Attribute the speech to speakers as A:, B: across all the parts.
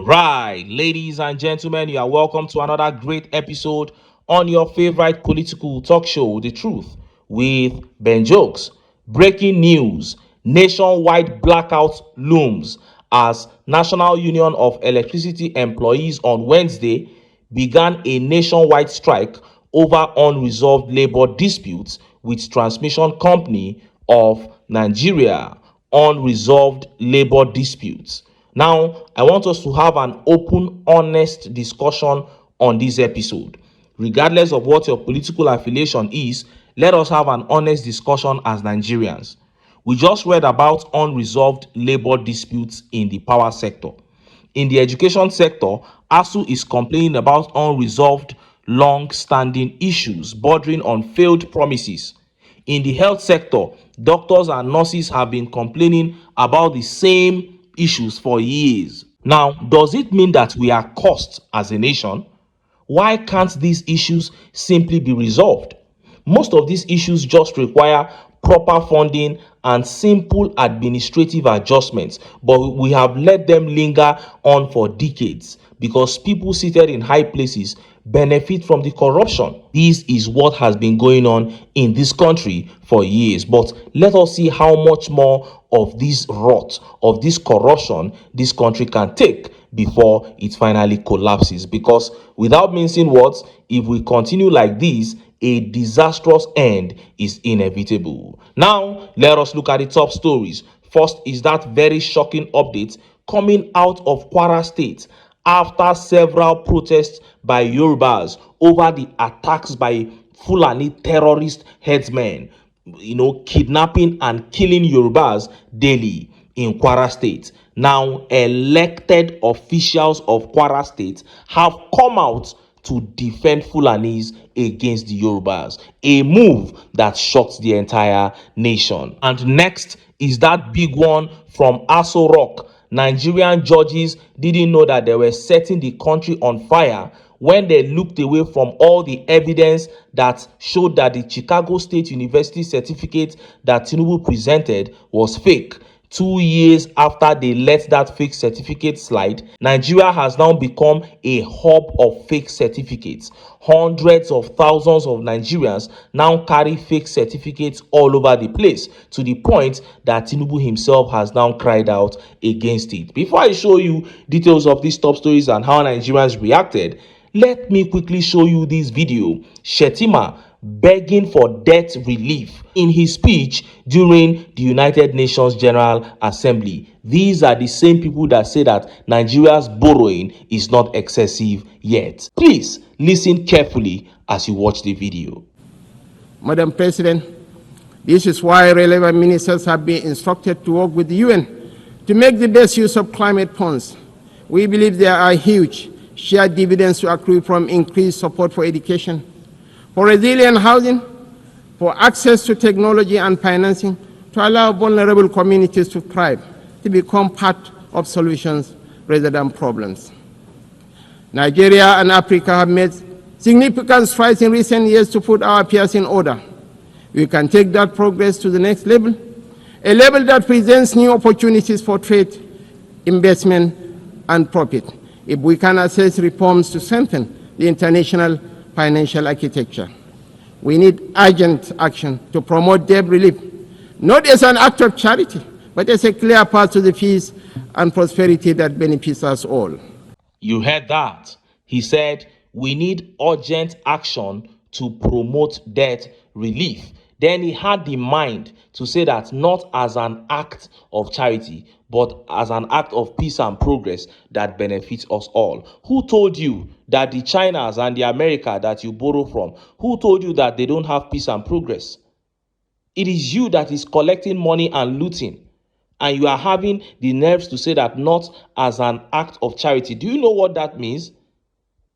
A: Right, ladies and gentlemen, you are welcome to another great episode on your favorite political talk show, The Truth, with Ben Jokes. Breaking news: nationwide blackout looms as National Union of Electricity Employees on Wednesday began a nationwide strike over unresolved labor disputes with Transmission Company of Nigeria. Unresolved labor disputes. Now, I want us to have an open, honest discussion on this episode. Regardless of what your political affiliation is, let us have an honest discussion as Nigerians. We just read about unresolved labor disputes in the power sector. In the education sector, ASU is complaining about unresolved, long-standing issues bordering on failed promises. In the health sector, doctors and nurses have been complaining about the same issues for years. Now, does it mean that we are cursed as a nation? Why can't these issues simply be resolved? Most of these issues just require proper funding and simple administrative adjustments, but we have let them linger on for decades because people seated in high places benefit from the corruption. This is what has been going on in this country for years. But let us see how much more of this rot, of this corruption, this country can take before it finally collapses. Because without mincing words, if we continue like this, a disastrous end is inevitable. Now, let us look at the top stories. First is that very shocking update coming out of Kwara State after several protests by Yorubas over the attacks by Fulani terrorist headsmen, kidnapping and killing Yorubas daily in Kwara State. Now, elected officials of Kwara State have come out to defend Fulanis against the Yorubas, a move that shocked the entire nation. And next is that big one from Aso Rock. Nigerian judges didn't know that they were setting the country on fire when they looked away from all the evidence that showed that the Chicago State University certificate that Tinubu presented was fake. 2 years after they let that fake certificate slide, Nigeria has now become a hub of fake certificates. Hundreds of thousands of Nigerians now carry fake certificates all over the place, to the point that Tinubu himself has now cried out against it. Before I show you details of these top stories and how Nigerians reacted, let me quickly show you this video. Shettima begging for debt relief in his speech during the United Nations General Assembly. These are the same people that say that Nigeria's borrowing is not excessive yet. Please listen carefully as you watch the video.
B: Madam President, this is why relevant ministers have been instructed to work with the UN to make the best use of climate funds. We believe there are huge shared dividends to accrue from increased support for education, for resilient housing, for access to technology and financing to allow vulnerable communities to thrive, to become part of solutions rather than problems. Nigeria and Africa have made significant strides in recent years to put our affairs in order. We can take that progress to the next level, a level that presents new opportunities for trade, investment, and profit, if we can assess reforms to strengthen the international financial architecture. We need urgent action to promote debt relief, not as an act of charity, but as a clear path to the peace and prosperity that benefits us all.
A: You heard that. He said, we need urgent action to promote debt relief. Then he had the mind to say that not as an act of charity, but as an act of peace and progress that benefits us all. Who told you that the Chinas and the America that you borrow from, who told you that they don't have peace and progress? It is you that is collecting money and looting. And you are having the nerves to say that not as an act of charity. Do you know what that means?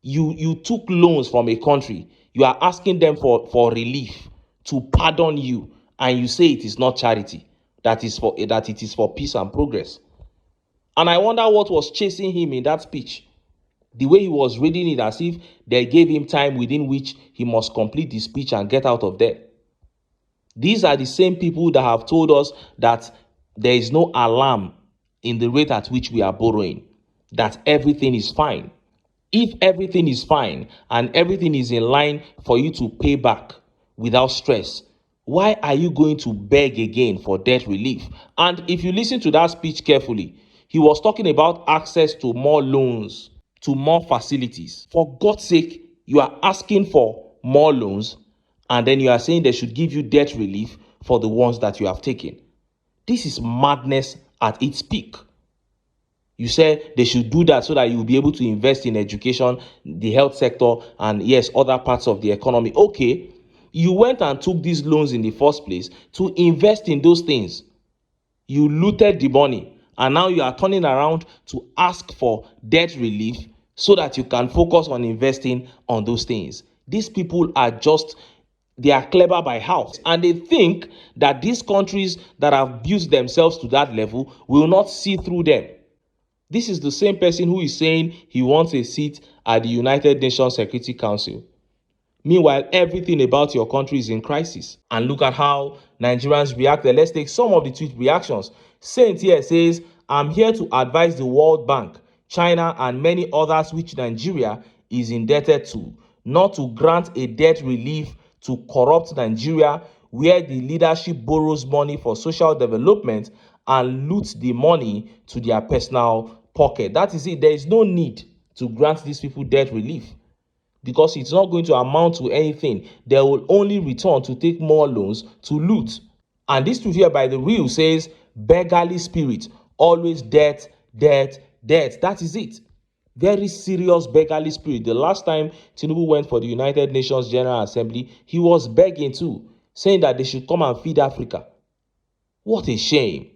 A: You took loans from a country. You are asking them for relief, to pardon you, and you say it is not charity, that it is for peace and progress. And I wonder what was chasing him in that speech. The way he was reading it, as if they gave him time within which he must complete the speech and get out of there. These are the same people that have told us that there is no alarm in the rate at which we are borrowing. that everything is fine. If everything is fine and everything is in line for you to pay back without stress, why are you going to beg again for debt relief? And if you listen to that speech carefully, he was talking about access to more loans, to more facilities. For God's sake, you are asking for more loans and then you are saying they should give you debt relief for the ones that you have taken. This is madness at its peak. You said they should do that so that you will be able to invest in education, the health sector, and yes, other parts of the economy. Okay, you went and took these loans in the first place to invest in those things. You looted the money, and now you are turning around to ask for debt relief so that you can focus on investing on those things. These people are just, they are clever by house, and they think that these countries that have built themselves to that level will not see through them. This is the same person who is saying he wants a seat at the United Nations Security Council. Meanwhile, everything about your country is in crisis. And look at how Nigerians reacted. Let's take some of the tweet reactions. Saint here says, I'm here to advise the World Bank, China, and many others which Nigeria is indebted to, not to grant a debt relief to corrupt Nigeria, where the leadership borrows money for social development and loot the money to their personal pocket. That is it. There is no need to grant these people debt relief, because it's not going to amount to anything. They will only return to take more loans to loot. And this truth here by the real says, beggarly spirit, always debt, debt, debt. That is it. Very serious beggarly spirit. The last time Tinubu went for the United Nations General Assembly, he was begging too, saying that they should come and feed Africa. What a shame.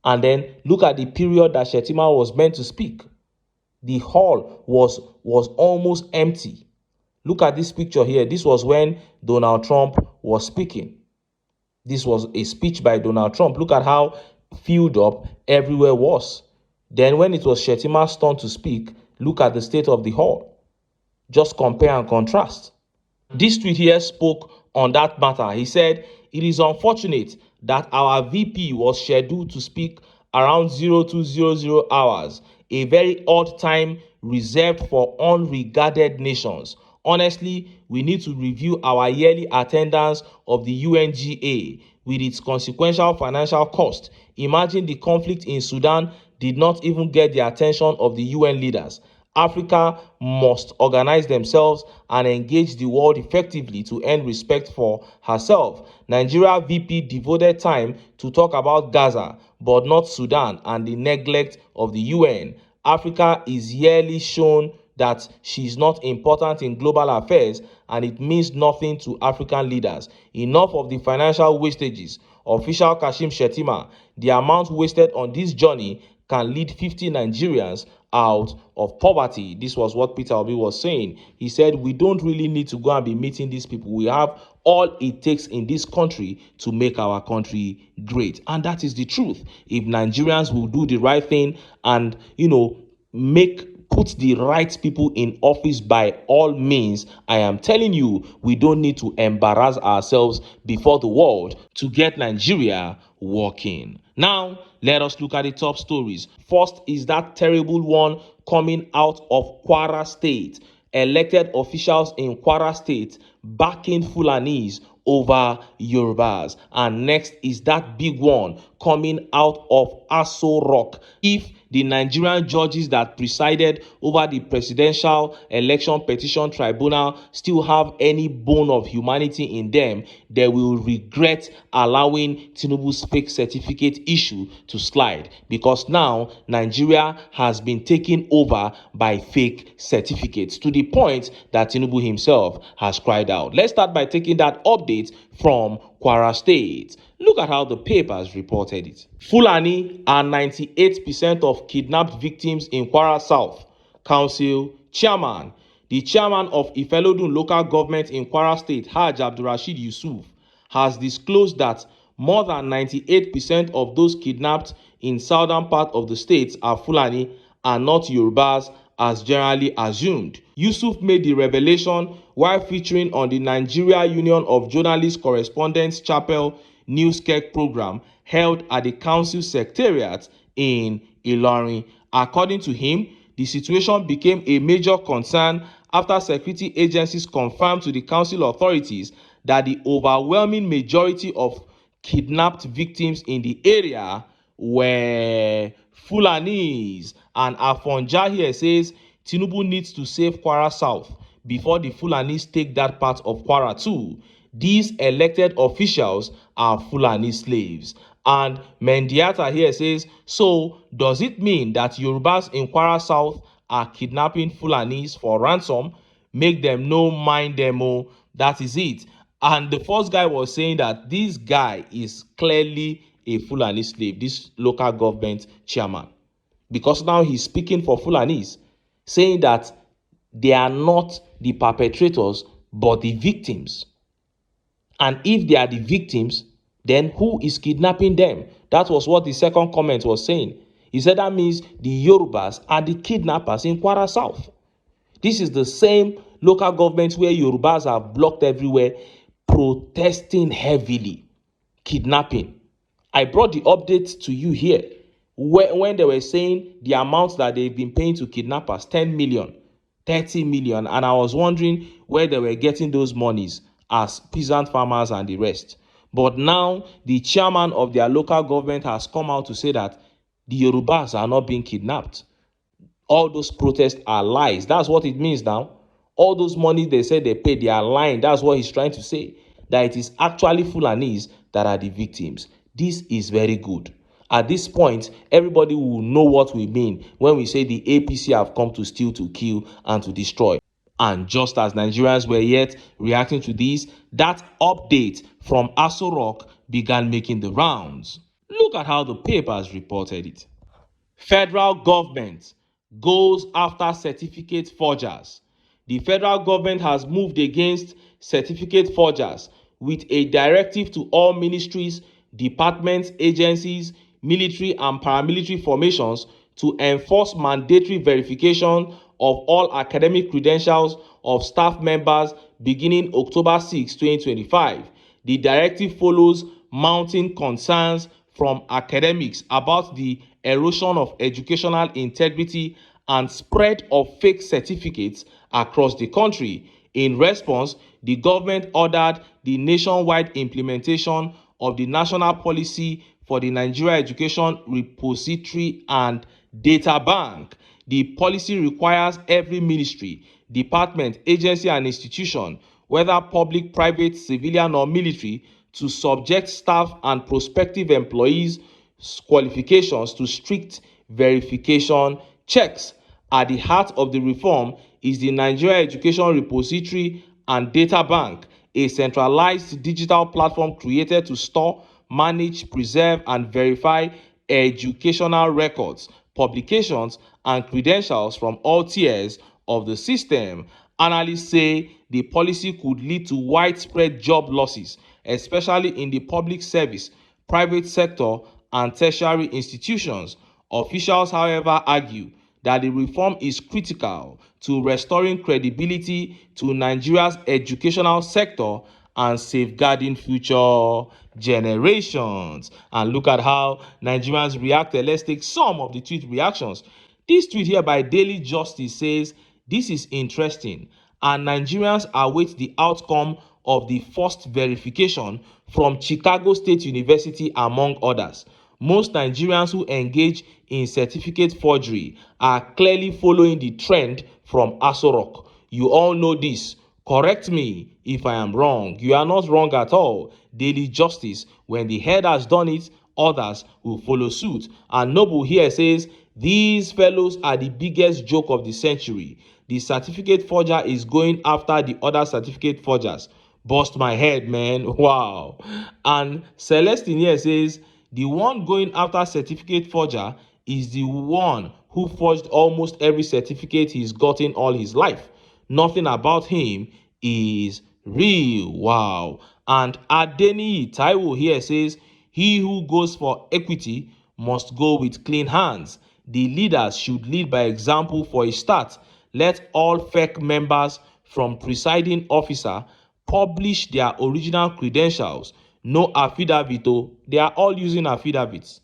A: And then look at the period that Shettima was meant to speak. The hall was almost empty. Look at this picture here. This was when Donald Trump was speaking. This was a speech by Donald Trump. Look at how filled up everywhere was. Then when it was Shettima's turn to speak, look at the state of the hall. Just compare and contrast. This tweet here spoke on that matter. He said, it is unfortunate that our VP was scheduled to speak around 0200 hours, a very odd time reserved for unregarded nations. Honestly, we need to review our yearly attendance of the UNGA with its consequential financial cost. Imagine the conflict in Sudan did not even get the attention of the UN leaders. Africa must organize themselves and engage the world effectively to earn respect for herself. Nigeria VP devoted time to talk about Gaza, but not Sudan and the neglect of the UN. Africa is yearly shown that she is not important in global affairs, and it means nothing to African leaders. Enough of the financial wastages. Official Kashim Shettima, the amount wasted on this journey can lead 50 Nigerians out of poverty. This was what Peter Obi was saying. He said, we don't really need to go and be meeting these people. We have all it takes in this country to make our country great. And that is the truth. If Nigerians will do the right thing and, put the right people in office by all means, I am telling you, we don't need to embarrass ourselves before the world to get Nigeria working. Now, let us look at the top stories. First is that terrible one coming out of Kwara State. Elected officials in Kwara State backing Fulanis over Yorubas. And next is that big one coming out of Aso Rock. If the Nigerian judges that presided over the Presidential Election Petition Tribunal still have any bone of humanity in them, they will regret allowing Tinubu's fake certificate issue to slide, because now Nigeria has been taken over by fake certificates to the point that Tinubu himself has cried out. Let's start by taking that update from Kwara State. Look at how the papers reported it. Fulani are 98% of kidnapped victims in Kwara South. Council Chairman. The chairman of Ifelodun local government in Kwara State, Haj Abdurrashid Yusuf, has disclosed that more than 98% of those kidnapped in southern part of the state are Fulani and not Yorubas as generally assumed. Yusuf made the revelation while featuring on the Nigeria Union of Journalist Correspondents Chapel Newscast program held at the council secretariat in Ilorin. According to him, The situation became a major concern after security agencies confirmed to the council authorities that the overwhelming majority of kidnapped victims in the area were Fulanis. And Afonja here says Tinubu needs to save Kwara South before the Fulanis take that part of Kwara too. These elected officials are Fulani slaves. And Mendiata here says, so does it mean that Yorubas in Kwara South are kidnapping Fulanis for ransom? Make them no mind them, oh, that is it. And the first guy was saying that this guy is clearly a Fulani slave, this local government chairman, because now he's speaking for Fulanis, saying that they are not the perpetrators but the victims. And if they are the victims, then who is kidnapping them? That was what the second comment was saying. He said that means the Yorubas are the kidnappers in Kwara South. This is the same local government where Yorubas are blocked everywhere, protesting heavily, kidnapping. I brought the update to you here when they were saying the amount that they've been paying to kidnappers, 10 million, 30 million. And I was wondering where they were getting those monies as peasant farmers and the rest. But now the chairman of their local government has come out to say that the Yorubas are not being kidnapped. All those protests are lies. That's what it means now. All those money they said they paid, they are lying. That's what he's trying to say. That it is actually Fulanis that are the victims. This is very good. At this point, everybody will know what we mean when we say the APC have come to steal, to kill, and to destroy. And just as Nigerians were yet reacting to this, that update from Aso Rock began making the rounds. Look at how the papers reported it. Federal government goes after certificate forgers. The federal government has moved against certificate forgers with a directive to all ministries, departments, agencies, military and paramilitary formations to enforce mandatory verification of all academic credentials of staff members beginning October 6, 2025. The directive follows mounting concerns from academics about the erosion of educational integrity and spread of fake certificates across the country. In response, the government ordered the nationwide implementation of the National Policy for the Nigeria Education Repository and Data Bank. The policy requires every ministry, department, agency, and institution, whether public, private, civilian, or military, to subject staff and prospective employees' qualifications to strict verification checks. At the heart of the reform is the Nigeria Education Repository and Data Bank, a centralized digital platform created to store, manage, preserve, and verify educational records, publications, and credentials from all tiers of the system. Analysts say the policy could lead to widespread job losses, especially in the public service, private sector, and tertiary institutions. Officials, however, argue that the reform is critical to restoring credibility to Nigeria's educational sector and safeguarding future generations. And look at how Nigerians reacted. Let's take some of the tweet reactions. This tweet here by Daily Justice says, "This is interesting, and Nigerians await the outcome of the first verification from Chicago State University, among others. Most Nigerians who engage in certificate forgery are clearly following the trend from Aso Rock. You all know this. Correct me if I am wrong. You are not wrong at all. Daily Justice. When the head has done it, others will follow suit." And Noble here says, "These fellows are the biggest joke of the century. The certificate forger is going after the other certificate forgers. Bust my head, man. Wow." And Celestine here says, "The one going after certificate forger is the one who forged almost every certificate he's gotten all his life. Nothing about him is real." Wow. And Adeni Taiwo here says, "He who goes for equity must go with clean hands. The leaders should lead by example for a start. Let all fake members from presiding officer publish their original credentials. No affidavit, oh. They are all using affidavits.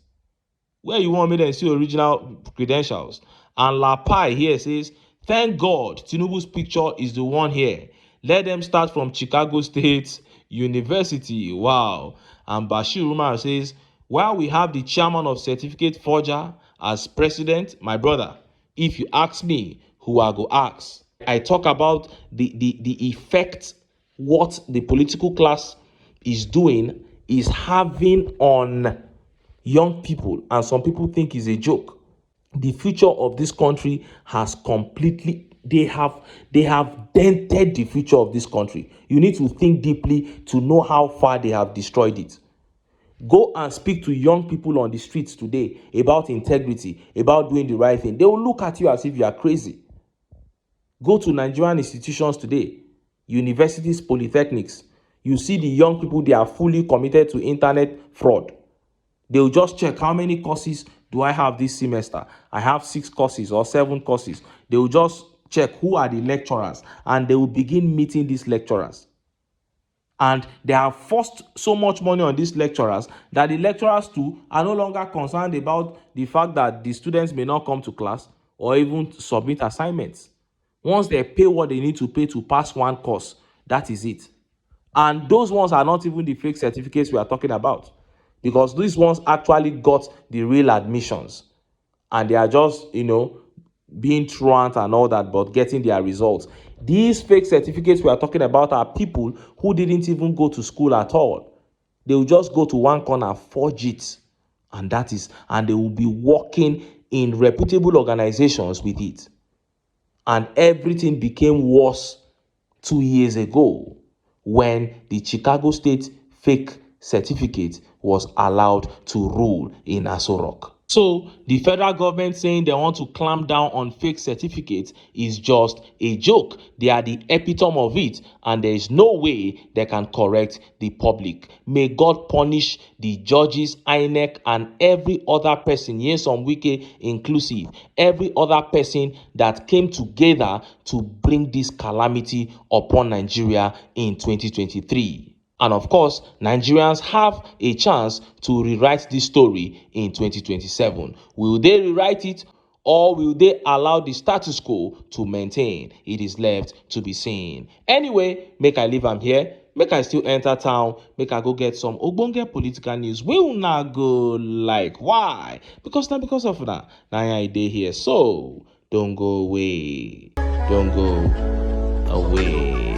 A: Where you want me to see original credentials?" And Lapai here says, thank God Tinubu's picture is the one here. Let them start from Chicago State University. Wow. And Bashir Umar says, while we have the chairman of certificate forger as president, my brother, if you ask me, who I go ask? I talk about the effect what the political class is doing is having on young people, and some people think is a joke. The future of this country has completely, they have dented the future of this country. You need to think deeply to know how far they have destroyed it. Go and speak to young people on the streets today about integrity, about doing the right thing. They will look at you as if you are crazy. Go to Nigerian institutions today, universities, polytechnics. You see the young people, they are fully committed to internet fraud. They will just check how many courses do I have this semester. I have 6 courses or 7 courses. They will just check who are the lecturers, and they will begin meeting these lecturers. And they have forced so much money on these lecturers that the lecturers too are no longer concerned about the fact that the students may not come to class or even submit assignments. Once they pay what they need to pay to pass one course, that is it. And those ones are not even the fake certificates we are talking about, because these ones actually got the real admissions, and they are just, being truant and all that, but getting their results. These fake certificates we are talking about are people who didn't even go to school at all. They will just go to one corner, forge it, and they will be working in reputable organizations with it. And everything became worse 2 years ago when the Chicago State fake certificate was allowed to rule in Aso Rock. So the federal government saying they want to clamp down on fake certificates is just a joke. They are the epitome of it, and there is no way they can correct the public. May God punish the judges, INEC, and every other person, Nyesom Wike inclusive, every other person that came together to bring this calamity upon Nigeria in 2023. And of course, Nigerians have a chance to rewrite this story in 2027. Will they rewrite it, or will they allow the status quo to maintain? It is left to be seen. Anyway, make I leave am here. Make I still enter town. Make I go get some ogbonge political news. We will not go like. Why? Because of that. Now I dey here. So don't go away. Don't go away.